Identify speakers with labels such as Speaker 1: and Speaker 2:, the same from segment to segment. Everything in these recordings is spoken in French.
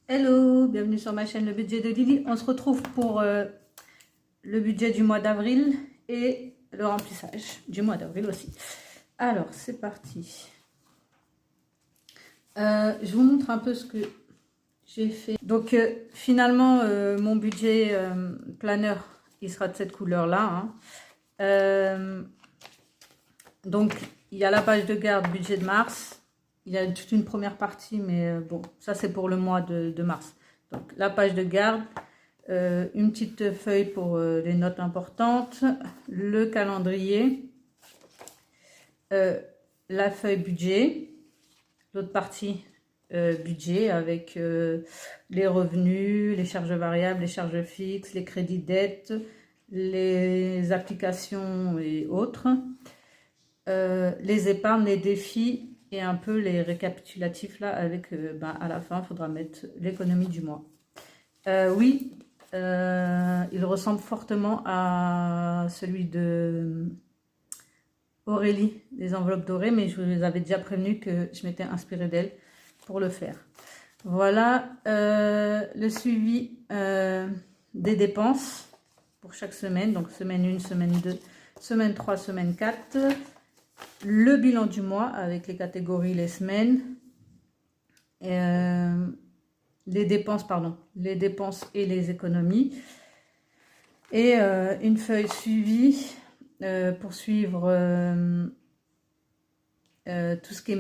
Speaker 1: Hello, bienvenue sur ma chaîne Le Budget de Lily. On se retrouve pour le budget du mois d'avril et le remplissage du mois d'avril aussi. Alors, c'est parti. Je vous montre un peu ce que j'ai fait. Donc, finalement, mon budget planeur, il sera de cette couleur-là. Donc, il y a la page de garde budget de mars. Il y a toute une première partie, mais bon, ça c'est pour le mois de mars. Donc, la page de garde, une petite feuille pour les notes importantes, le calendrier, la feuille budget, l'autre partie budget avec les revenus, les charges variables, les charges fixes, les crédits dettes, les applications et autres, les épargnes, les défis, et un peu les récapitulatifs là avec à la fin il faudra mettre l'économie du mois. Oui, il ressemble fortement à celui de Aurélie, les enveloppes dorées, mais je vous avais déjà prévenu que je m'étais inspirée d'elle pour le faire. Voilà le suivi des dépenses pour chaque semaine, donc semaine 1, semaine 2, semaine 3, semaine 4. Le bilan du mois avec les catégories, les semaines, les dépenses et les économies, et une feuille suivie pour suivre tout ce qui est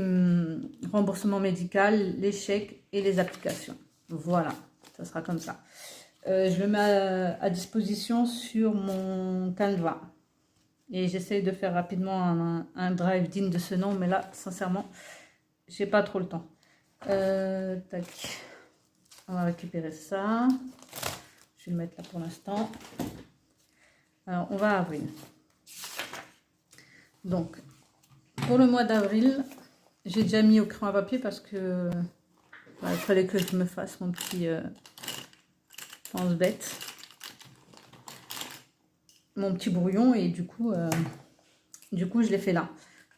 Speaker 1: remboursement médical, les chèques et les applications. Voilà, ça sera comme ça. Je le mets à disposition sur mon Canva. Et j'essaye de faire rapidement un drive digne de ce nom, mais là, sincèrement, j'ai pas trop le temps. Tac. On va récupérer ça. Je vais le mettre là pour l'instant. Alors, on va à avril. Donc, pour le mois d'avril, j'ai déjà mis au crayon à papier parce que il fallait que je me fasse mon petit pense-bête. Mon petit brouillon, et du coup je l'ai fait là.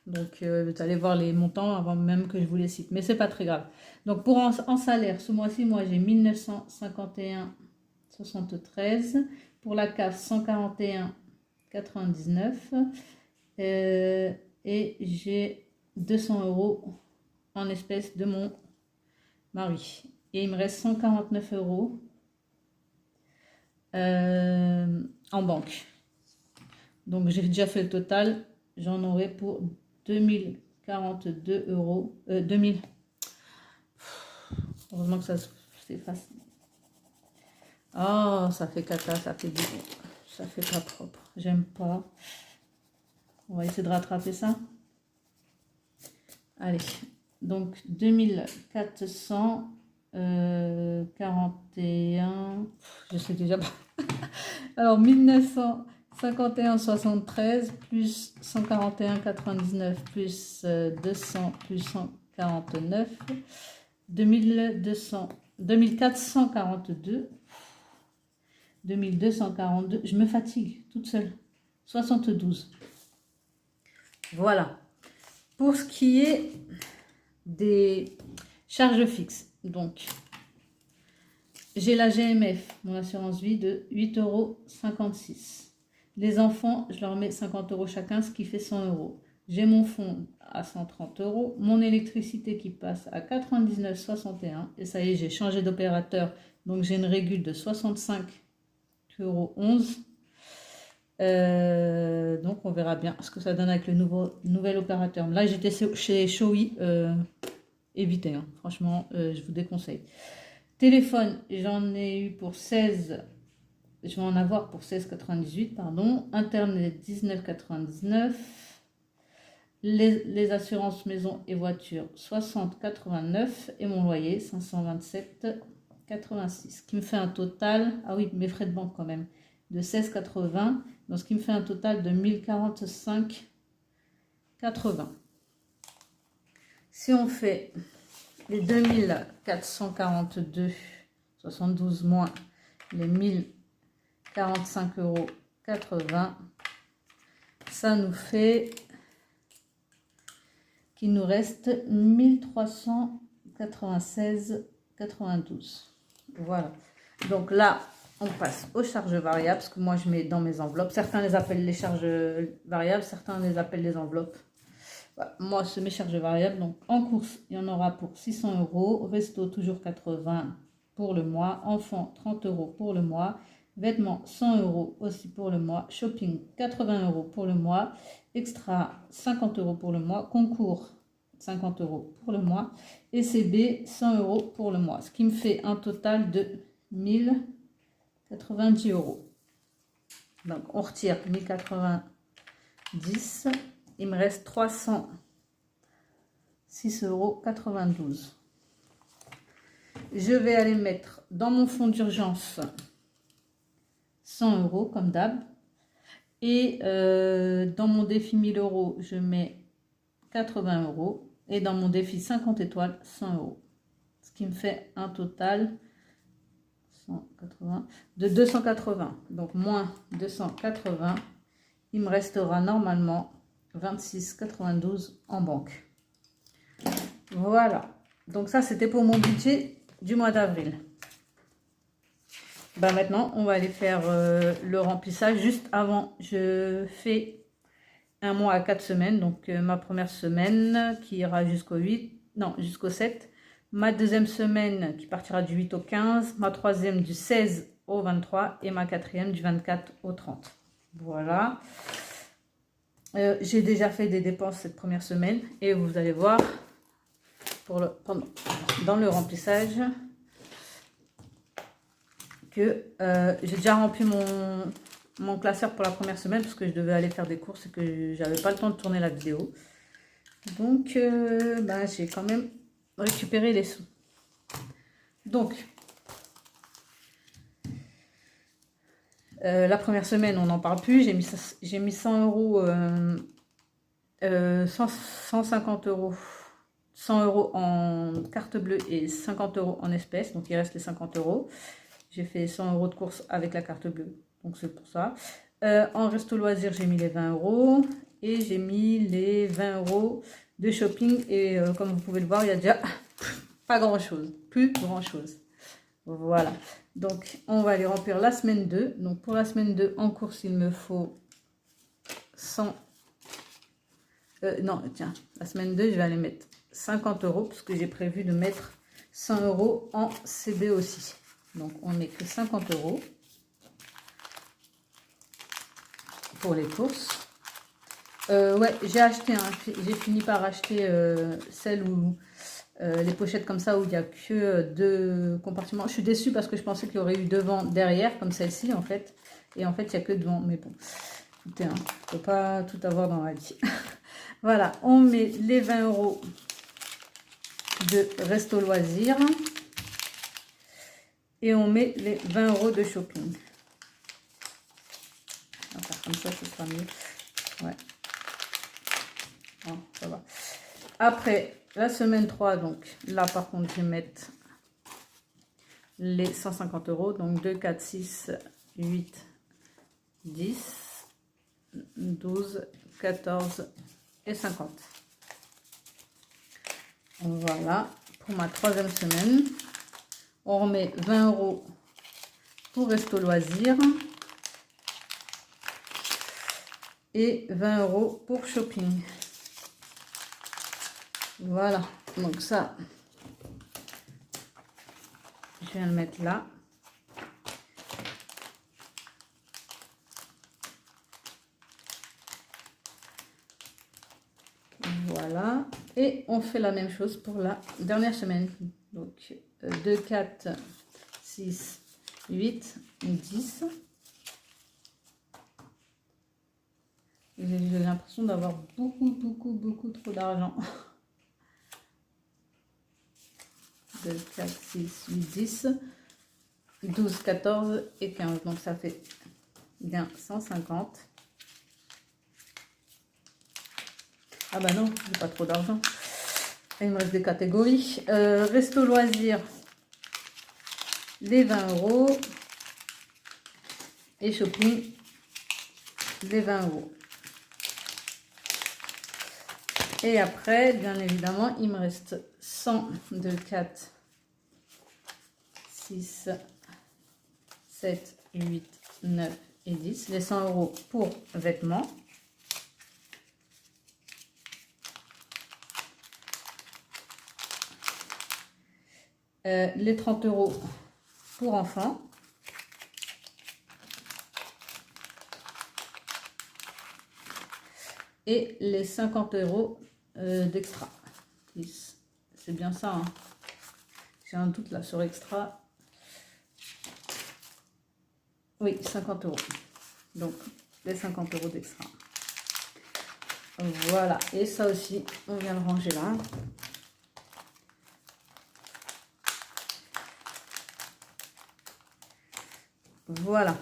Speaker 1: Donc vous allez voir les montants avant même que je vous les cite, mais c'est pas très grave. Donc pour en salaire, ce mois-ci, moi j'ai 1951,73. Pour la CAF, 141,99. Et j'ai 200 € en espèces de mon mari. Et il me reste 149 € en banque. Donc j'ai déjà fait le total, j'en aurai pour 2042 €. 2000. Heureusement que ça s'efface. Oh, ça fait caca, ça fait beaucoup. Ça fait pas propre. J'aime pas. On va essayer de rattraper ça. Allez. Donc 2441. Je sais déjà pas. Alors 1951,73 plus 141,99 plus 200 plus 149, 2442, 2242, je me fatigue toute seule, 72. Voilà. Pour ce qui est des charges fixes, donc j'ai la GMF, mon assurance vie, de 8,56 €. Les enfants, je leur mets 50 € chacun, ce qui fait 100 €. J'ai mon fonds à 130 €. Mon électricité qui passe à 99,61 €. Et ça y est, j'ai changé d'opérateur. Donc j'ai une régule de 65,11 €. Donc on verra bien ce que ça donne avec le nouvel opérateur. Là, j'étais chez Shoei. Évitez, hein. Franchement, je vous déconseille. Téléphone, j'en ai eu pour 16, je vais en avoir pour 16,98, pardon. Internet, 19,99. Les assurances maison et voiture, 60,89. Et mon loyer, 527,86. Ce qui me fait un total, ah oui, mes frais de banque quand même, de 16,80. Donc ce qui me fait un total de 1045,80. Si on fait les 2442,72 moins les 1045,80 €, ça nous fait qu'il nous reste 1396,92. Voilà. Donc là, on passe aux charges variables, parce que moi, je mets dans mes enveloppes. Certains les appellent les charges variables, certains les appellent les enveloppes. Voilà. Moi, c'est mes charges variables. Donc, en course, il y en aura pour 600 €. Resto, toujours 80 pour le mois. Enfant, 30 € pour le mois. Vêtements, 100 € aussi pour le mois. Shopping, 80 € pour le mois. Extra, 50 € pour le mois. Concours, 50 € pour le mois. ECB, 100 € pour le mois. Ce qui me fait un total de 1090 €. Donc, on retire 1090. Il me reste 306,92 €. Je vais aller mettre dans mon fonds d'urgence 100 € comme d'hab. Et dans mon défi 1000 €, je mets 80 €. Et dans mon défi 50 étoiles, 100 €. Ce qui me fait un total 180, de 280. Donc moins 280. Il me restera normalement 26,92 € en banque. Voilà. Donc ça, c'était pour mon budget du mois d'avril. Ben maintenant, on va aller faire le remplissage. Juste avant, je fais un mois à 4 semaines. Donc ma première semaine qui ira jusqu'au 8, non, jusqu'au 7. Ma deuxième semaine qui partira du 8 au 15. Ma troisième du 16 au 23. Et ma quatrième du 24 au 30. Voilà. J'ai déjà fait des dépenses cette première semaine. Et vous allez voir dans le remplissage que j'ai déjà rempli mon classeur pour la première semaine parce que je devais aller faire des courses et que j'avais pas le temps de tourner la vidéo. Donc j'ai quand même récupéré les sous. Donc la première semaine, on n'en parle plus. J'ai mis 100 €, 150 €, 100 € en carte bleue et 50 € en espèces. Donc il reste les 50 €. J'ai fait 100 € de course avec la carte bleue. Donc c'est pour ça. En resto loisir, j'ai mis les 20 € et j'ai mis les 20 € de shopping. Et comme vous pouvez le voir, il y a déjà pas grand chose, plus grand chose. Voilà. Donc on va aller remplir la semaine 2. Donc pour la semaine 2 en course, il me faut 100. Non, tiens, la semaine 2, je vais aller mettre 50 € parce que j'ai prévu de mettre 100 € en CB aussi. Donc on met que 50 € pour les courses. Ouais, j'ai fini par acheter celle où les pochettes comme ça où il n'y a que 2 compartiments. Je suis déçue parce que je pensais qu'il y aurait eu devant, derrière comme celle-ci en fait. Et en fait il n'y a que devant. Mais bon, écoutez, hein, on ne peut pas tout avoir dans la vie. Voilà, on met les 20 € de resto loisir. Et on met les 20 € de shopping. On va faire comme ça, ce sera mieux. Ouais. Bon, ça va. Après, la semaine 3, donc là par contre, je vais mettre les 150 €. Donc 2, 4, 6, 8, 10, 12, 14 et 50. Voilà. Pour ma troisième semaine, on remet 20 € pour resto loisir et 20 € pour shopping. Voilà, donc ça, je viens le mettre là. Voilà, et on fait la même chose pour la dernière semaine. Donc 2, 4, 6, 8, 10. J'ai l'impression d'avoir beaucoup trop d'argent. 2, 4, 6, 8, 10, 12, 14 et 15. Donc ça fait bien 150. Ah bah non, j'ai pas trop d'argent. Il me reste des catégories. Resto loisir, les 20 €. Et shopping, les 20 €. Et après, bien évidemment, il me reste 100 de 4, 6, 7, 8, 9 et 10. Les 100 € pour vêtements. Les 30 € pour enfants. Et les 50 € d'extra. C'est bien ça, hein. J'ai un doute là sur extra. Oui, 50 €. Donc, les 50 € d'extra. Voilà. Et ça aussi, on vient le ranger là. Voilà.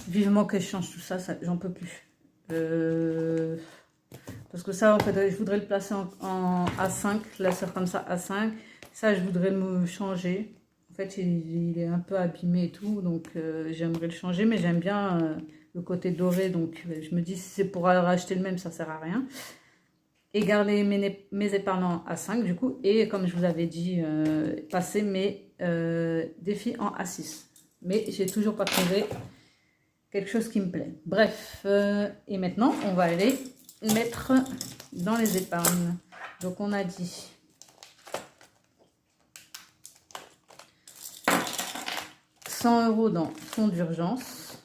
Speaker 1: Vivement que je change tout ça, j'en peux plus. Parce que ça, en fait, je voudrais le placer en A5, la sœur comme ça, A5. Ça, je voudrais me changer. En fait, il est un peu abîmé et tout, donc j'aimerais le changer, mais j'aime bien le côté doré, donc je me dis, si c'est pour racheter le même, ça sert à rien. Et garder mes épargnes en A5, du coup, et comme je vous avais dit, passer mes défis en A6. Mais j'ai toujours pas trouvé quelque chose qui me plaît. Bref, et maintenant, on va aller mettre dans les épargnes. Donc, on a dit 100 € dans fonds d'urgence.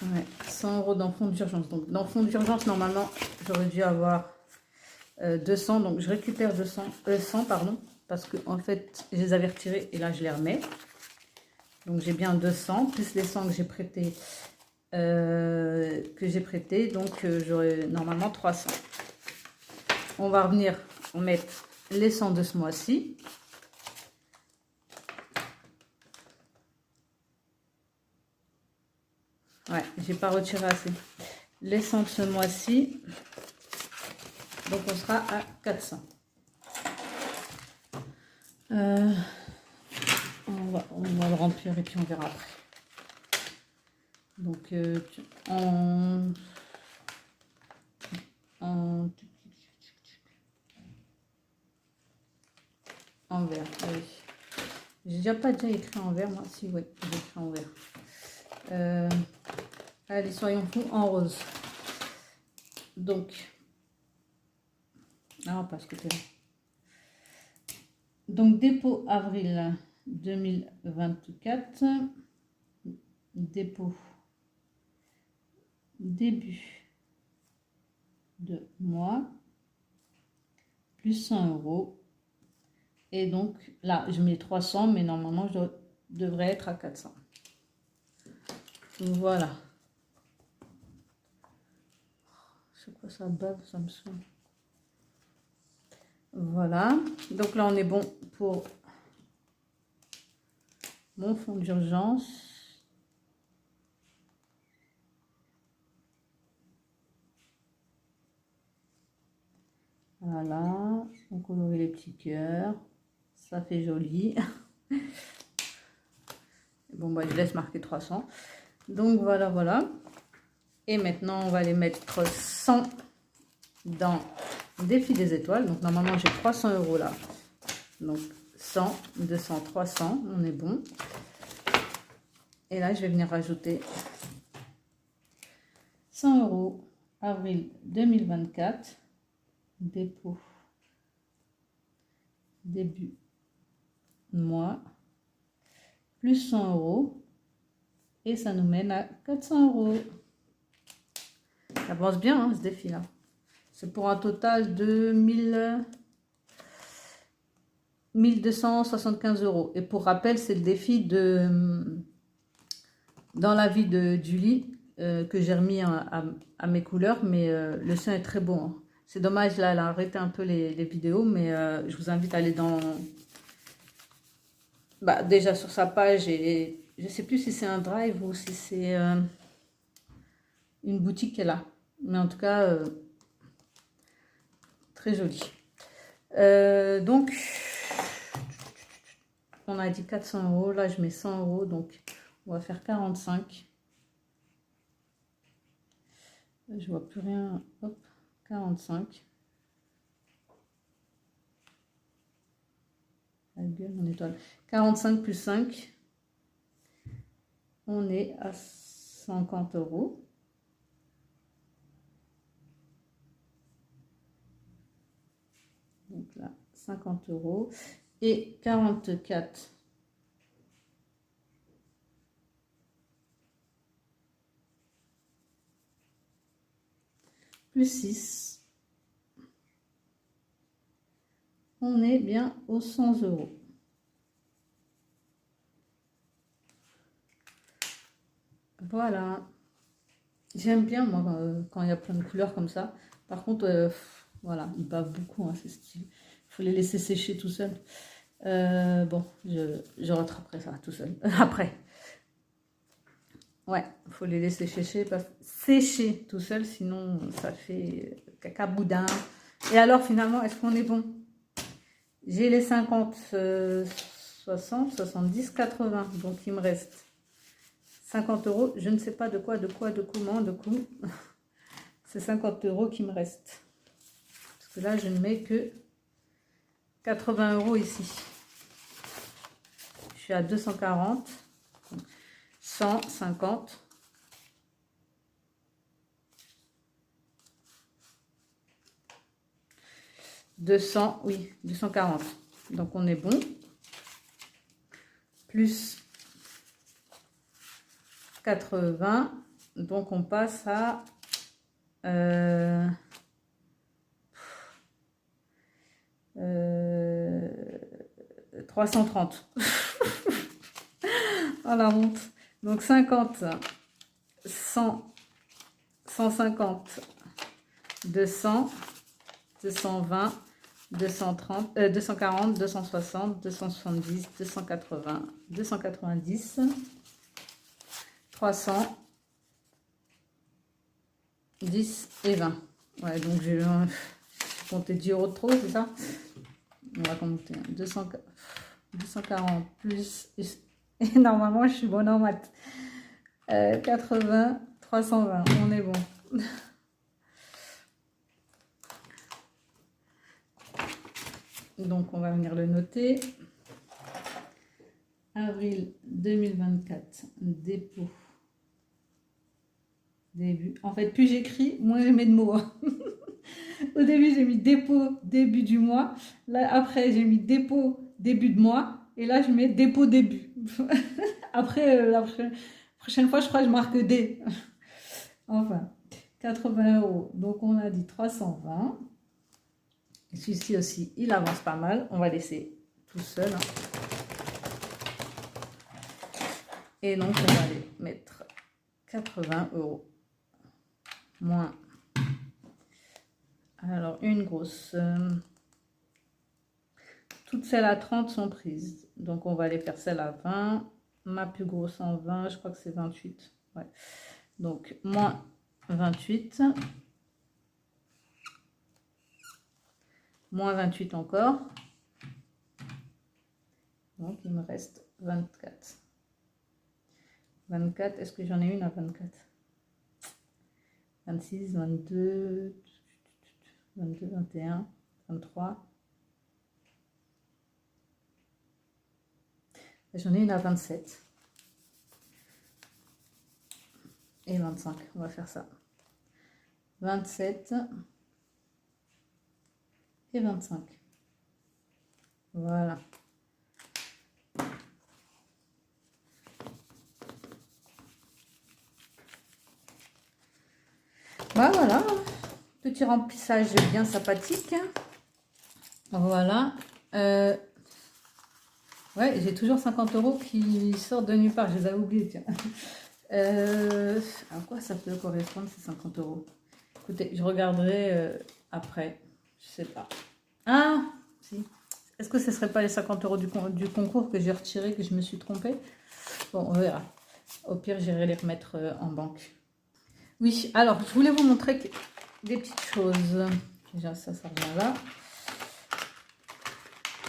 Speaker 1: Ouais, 100 € dans fonds d'urgence. Donc, dans fonds d'urgence, normalement, j'aurais dû avoir 200. Donc, je récupère 100, pardon. Parce que en fait, je les avais retirés et là, je les remets. Donc, j'ai bien 200, plus les 100 que j'ai prêtés. Donc, j'aurai normalement 300. On va revenir mettre les 100 de ce mois-ci. Ouais, j'ai pas retiré assez. Les 100 de ce mois-ci. Donc, on sera à 400. On va le remplir et puis on verra après. Donc, en vert, oui. J'ai déjà pas déjà écrit en vert, moi. Si, oui, j'ai écrit en vert. Allez, soyons fous, en rose. Donc, ah, parce que donc, dépôt avril 2024. Dépôt début de mois. Plus 100 €. Et donc, là, je mets 300, mais normalement, je devrais être à 400. Voilà. C'est quoi ça bave, ça me saoule. Voilà. Donc là, on est bon pour mon fonds d'urgence. Voilà. On colorie les petits cœurs. Ça fait joli. Bon, bah, je laisse marquer 300. Donc, voilà, voilà. Et maintenant, on va les mettre 100 dans défi des étoiles. Donc, normalement, j'ai 300 € là. Donc, 100, 200, 300. On est bon. Et là, je vais venir rajouter 100 € avril 2024. Dépôt. Début mois. Plus 100 €. Et ça nous mène à 400 €. Ça avance bien, hein, ce défi-là. C'est pour un total de 1275 €. Et pour rappel, c'est le défi de dans la vie de Julie que j'ai remis à mes couleurs. Mais le son est très bon, hein. C'est dommage, là, elle a arrêté un peu les vidéos. Mais je vous invite à aller dans... Bah, déjà sur sa page. Et je ne sais plus si c'est un drive ou si c'est une boutique qu'elle a. Mais en tout cas, très joli. Donc, on a dit 400 €. Là, je mets 100 €. Donc, on va faire 45. Je vois plus rien. Hop, 45. La gueule, mon étoile. 45 plus 5. On est à 50 euros. Donc là, 50 euros. Et 44. Plus 6. On est bien aux 100 euros. Voilà. J'aime bien, moi, quand il y a plein de couleurs comme ça. Par contre, voilà, ils bavent beaucoup, hein, ces styles. Il faut les laisser sécher tout seul. Bon, je rattraperai ça tout seul. Après. Ouais, il faut les laisser sécher tout seul, sinon ça fait caca boudin. Et alors, finalement, est-ce qu'on est bon? J'ai les 50, 60, 70, 80. Donc, il me reste 50 euros. Je ne sais pas de quoi, comment, de coup. C'est 50 euros qui me restent. Parce que là, je ne mets que 80 euros ici. Je suis à 240, 150. Oui, 240. Donc, on est bon. Plus 80. Donc, on passe à 330. Oh la honte. Donc 50, 100, 150, 200, 220, 230, 240, 260, 270, 280, 290, 300, 10 et 20. Ouais, donc j'ai compté 10 euros de trop, c'est ça? On va compter 240 plus, et normalement je suis bonne en maths. 80, 320, on est bon. Donc on va venir le noter. Avril 2024, dépôt. Début. En fait, plus j'écris, moins je mets de mots. Au début, j'ai mis dépôt début du mois. Là, après, j'ai mis dépôt début de mois. Et là, je mets dépôt début. Après, la prochaine fois, je crois que je marque D. Enfin, 80 euros. Donc, on a dit 320. Celui-ci aussi, il avance pas mal. On va laisser tout seul. Et donc, on va aller mettre 80 euros. Moins. Alors, une grosse. Toutes celles à 30 sont prises. Donc, on va aller faire celle à 20. Ma plus grosse en 20, je crois que c'est 28. Ouais. Donc, moins 28. Moins 28 encore. Donc, il me reste 24. 24, est-ce que j'en ai une à 24? 26, 22, 22, 21, 23. J'en ai une à 27. Et 25, on va faire ça. 27 et 25. Voilà. Bah voilà, petit remplissage bien sympathique. Voilà. Ouais, j'ai toujours 50 euros qui sortent de nulle part, je les ai oubliés, tiens. À quoi ça peut correspondre ces 50 euros? Écoutez, je regarderai après, je sais pas. Ah, si. Est-ce que ce serait pas les 50 euros du concours que j'ai retiré, que je me suis trompée? Bon, on verra. Au pire, j'irai les remettre en banque. Oui, alors, je voulais vous montrer des petites choses. Déjà, ça revient là.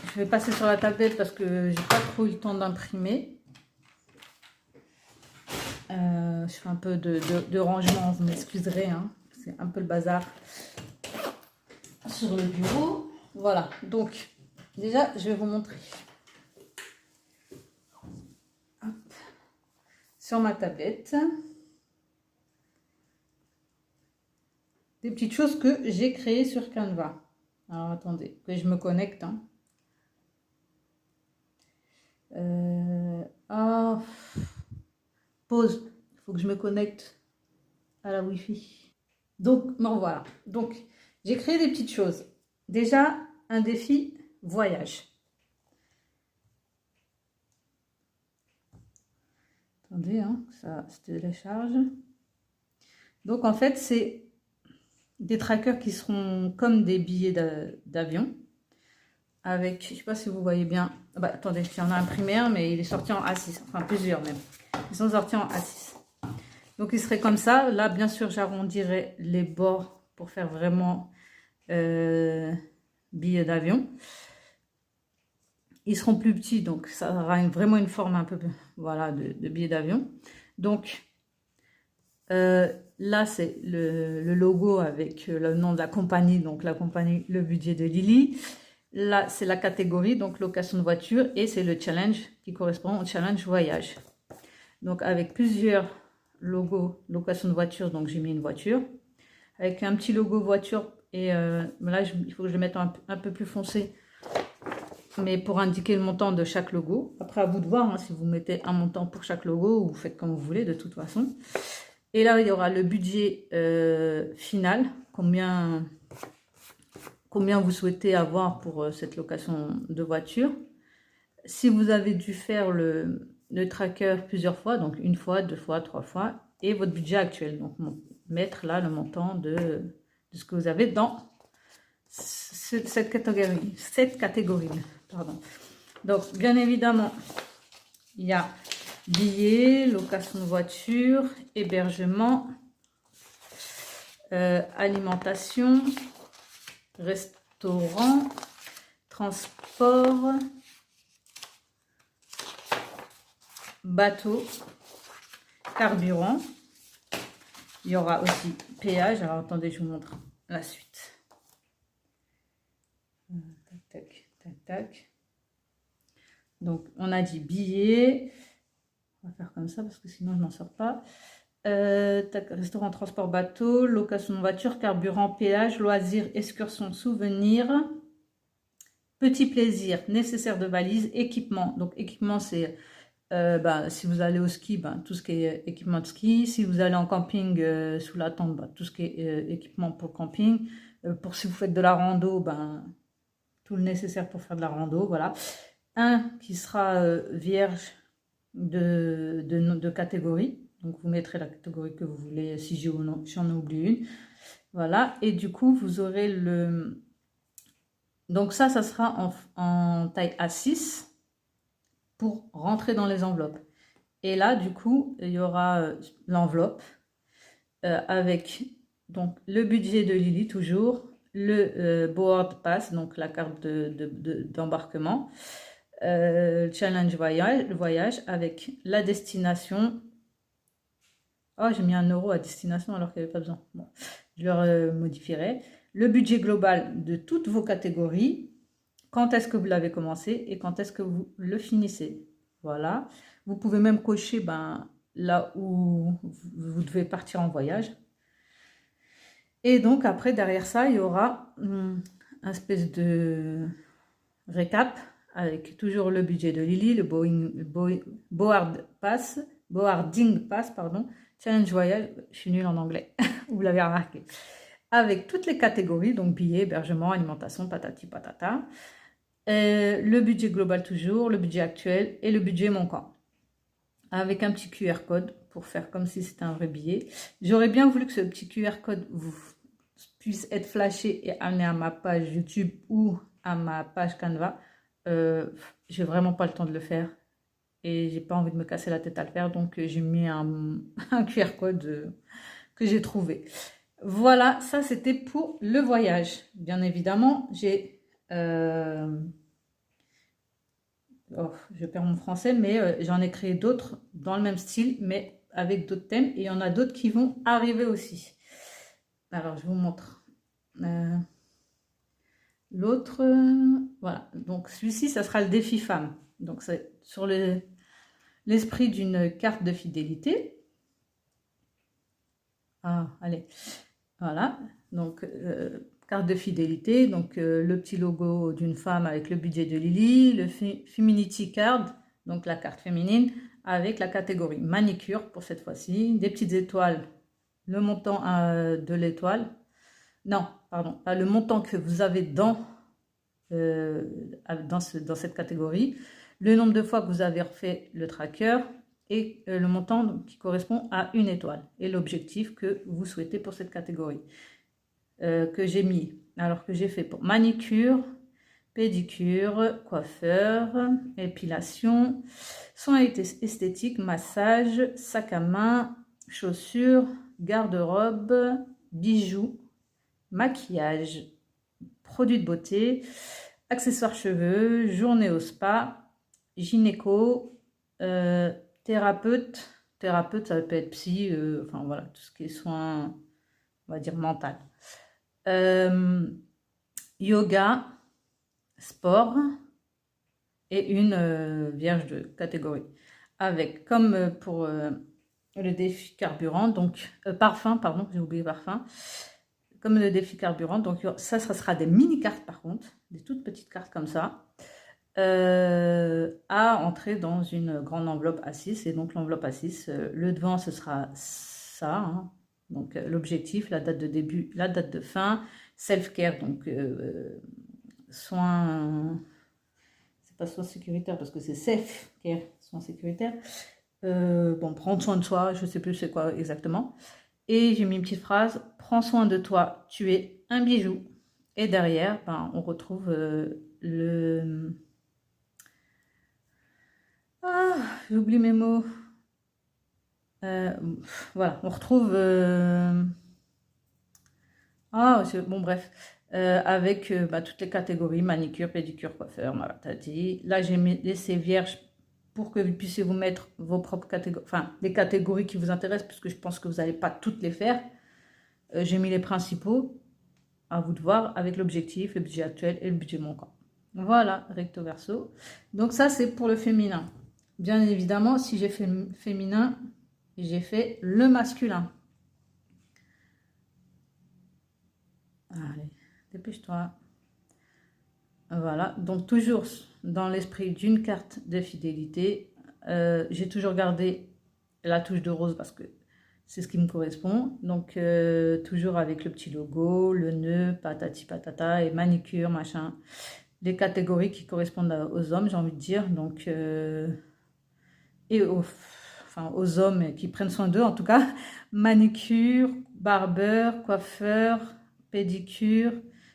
Speaker 1: Je vais passer sur la tablette parce que j'ai pas trop eu le temps d'imprimer. Je fais un peu de rangement, vous m'excuserez, hein, c'est un peu le bazar sur le bureau. Voilà, donc déjà je vais vous montrer. Hop. Sur ma tablette, des petites choses que j'ai créées sur Canva. Alors attendez, que je me connecte. Hein. Ah, pause, il faut que je me connecte à la Wi-Fi. Donc, bon, voilà. Donc, j'ai créé des petites choses. Déjà, un défi voyage. Attendez, hein, ça se télécharge. Donc, en fait, c'est des trackers qui seront comme des billets d'avion. Avec, je ne sais pas si vous voyez bien. Bah, attendez, j'en ai imprimé un, mais il est sorti en A6. Enfin, plusieurs même. Ils sont sortis en A6. Donc, il serait comme ça. Là, bien sûr, j'arrondirai les bords pour faire vraiment billets d'avion. Ils seront plus petits, donc ça aura vraiment une forme un peu voilà, de billets d'avion. Donc, là, c'est le logo avec le nom de la compagnie. Donc, la compagnie, le budget de Lily. Là, c'est la catégorie, donc location de voiture. Et c'est le challenge qui correspond au challenge voyage. Donc, avec plusieurs logos location de voiture, donc j'ai mis une voiture. Avec un petit logo voiture. Et là, il faut que je le mette un peu plus foncé. Mais pour indiquer le montant de chaque logo. Après, à vous de voir hein, si vous mettez un montant pour chaque logo ou vous faites comme vous voulez de toute façon. Et là, il y aura le budget final. Combien vous souhaitez avoir pour cette location de voiture. Si vous avez dû faire le tracker plusieurs fois, donc une fois, 2 fois, 3 fois, et votre budget actuel. Donc, mettre là le montant de ce que vous avez dans cette catégorie. Pardon. Donc, bien évidemment, il y a billets, location de voiture, hébergement, alimentation, restaurant, transport, bateau, carburant. Il y aura aussi péage. Alors, attendez, je vous montre la suite. Tac, tac, tac, tac. Donc, on a dit billets. On va faire comme ça parce que sinon, je n'en sors pas. Restaurant, transport, bateau, location de voiture, carburant, péage, loisirs, excursions, souvenirs, petits plaisirs, nécessaires de valise, équipement. Donc, équipement, c'est si vous allez au ski, tout ce qui est équipement de ski. Si vous allez en camping sous la tente, tout ce qui est équipement pour camping. Pour si vous faites de la rando, tout le nécessaire pour faire de la rando, voilà. Un qui sera vierge de catégorie. Donc, vous mettrez la catégorie que vous voulez, si j'en ai oublié une. Voilà. Et du coup, vous aurez le... Donc, ça sera en taille A6 pour rentrer dans les enveloppes. Et là, du coup, il y aura l'enveloppe avec donc, le budget de Lily, toujours, le board pass, donc la carte d'embarquement, challenge voyage avec la destination. Oh, j'ai mis 1 € à destination alors qu'il n'y avait pas besoin. Bon, je le modifierai. Le budget global de toutes vos catégories. Quand est-ce que vous l'avez commencé et quand est-ce que vous le finissez. Voilà. Vous pouvez même cocher là où vous devez partir en voyage. Et donc, après, derrière ça, il y aura un espèce de récap avec toujours le budget de Lily, le boarding pass, pardon, challenge voyage, je suis nulle en anglais, vous l'avez remarqué, avec toutes les catégories, donc billets, hébergement, alimentation, patati patata, le budget global toujours, le budget actuel et le budget manquant, avec un petit QR code pour faire comme si c'était un vrai billet. J'aurais bien voulu que ce petit QR code puisse être flashé et amené à ma page YouTube ou à ma page Canva. J'ai vraiment pas le temps de le faire et j'ai pas envie de me casser la tête à le faire, donc j'ai mis un QR code que j'ai trouvé. Voilà, ça c'était pour le voyage. Bien évidemment, j'ai je perds mon français, mais j'en ai créé d'autres dans le même style, mais avec d'autres thèmes, et il y en a d'autres qui vont arriver aussi. Alors, je vous montre l'autre. Voilà, donc celui-ci, ça sera le défi femme. Donc, c'est sur l'esprit d'une carte de fidélité. Ah, allez, voilà. Donc, carte de fidélité. Donc, le petit logo d'une femme avec le budget de Lily. Le Feminity Card, donc la carte féminine, avec la catégorie manicure pour cette fois-ci. Des petites étoiles. Le montant de l'étoile. Non, pardon, pas le montant que vous avez dans cette catégorie. Le nombre de fois que vous avez refait le tracker et le montant donc, qui correspond à une étoile et l'objectif que vous souhaitez pour cette catégorie que j'ai mis. Alors que j'ai fait pour manicure, pédicure, coiffeur, épilation, soins esthétiques, massage, sac à main, chaussures, garde-robe, bijoux, maquillage, produits de beauté, accessoires cheveux, journée au spa, gynéco, thérapeute, ça peut être psy, enfin voilà, tout ce qui est soins, on va dire mental. Yoga, sport et une vierge de catégorie. Avec, comme pour le défi carburant, donc parfum, pardon, j'ai oublié parfum. Comme le défi carburant, donc ça sera des mini-cartes par contre, des toutes petites cartes comme ça, à entrer dans une grande enveloppe A6. Et donc l'enveloppe A6, le devant ce sera ça, hein. Donc l'objectif, la date de début, la date de fin, self-care, donc soins, c'est pas soins sécuritaires parce que c'est self-care, soins sécuritaires, bon, prendre soin de soi, je sais plus c'est quoi exactement. Et j'ai mis une petite phrase, prends soin de toi, tu es un bijou. Et derrière, ben, on retrouve le... Ah, j'oublie mes mots. Voilà, on retrouve... Ah, bon, bref. Avec bah, toutes les catégories, manicure, pédicure, coiffeur, malatati. Là, j'ai laissé vierge pour que vous puissiez vous mettre vos propres catégories, enfin, les catégories qui vous intéressent, puisque je pense que vous n'allez pas toutes les faire. J'ai mis les principaux, à vous de voir, avec l'objectif, le budget actuel et le budget manquant. Voilà, recto verso. Donc ça, c'est pour le féminin. Bien évidemment, si j'ai fait féminin, j'ai fait le masculin. Allez, dépêche-toi. Voilà, donc toujours dans l'esprit d'une carte de fidélité, j'ai toujours gardé la touche de rose parce que c'est ce qui me correspond. Donc toujours avec le petit logo, le nœud, patati patata et manicure, machin. Les catégories qui correspondent aux hommes, j'ai envie de dire. Donc, et aux hommes qui prennent soin d'eux en tout cas. Manicure, barbeur, coiffeur, pédicure,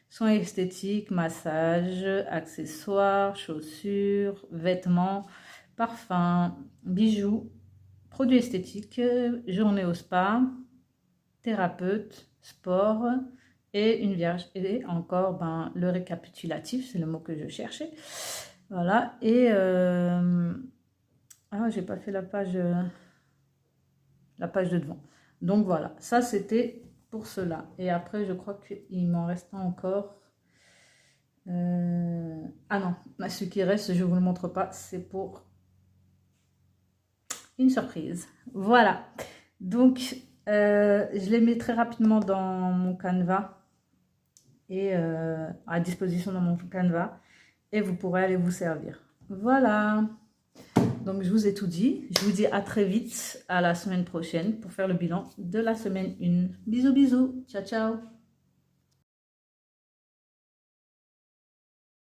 Speaker 1: soins esthétiques, massage, accessoires, chaussures, vêtements, parfums, bijoux, produits esthétiques, journée au spa, thérapeute, sport et une vierge. Et encore ben, le récapitulatif, c'est le mot que je cherchais. Voilà, et ah, j'ai pas fait la page de devant. Donc voilà, ça c'était pour cela. Et après, je crois qu'il m'en reste encore. Ah non, ce qui reste, je vous le montre pas, c'est pour une surprise. Voilà, donc je les mets très rapidement dans mon Canva et à disposition dans mon Canva et vous pourrez aller vous servir. Voilà, donc je vous ai tout dit. Je vous dis à très vite, à la semaine prochaine pour faire le bilan de la semaine 1. Bisous bisous, ciao ciao.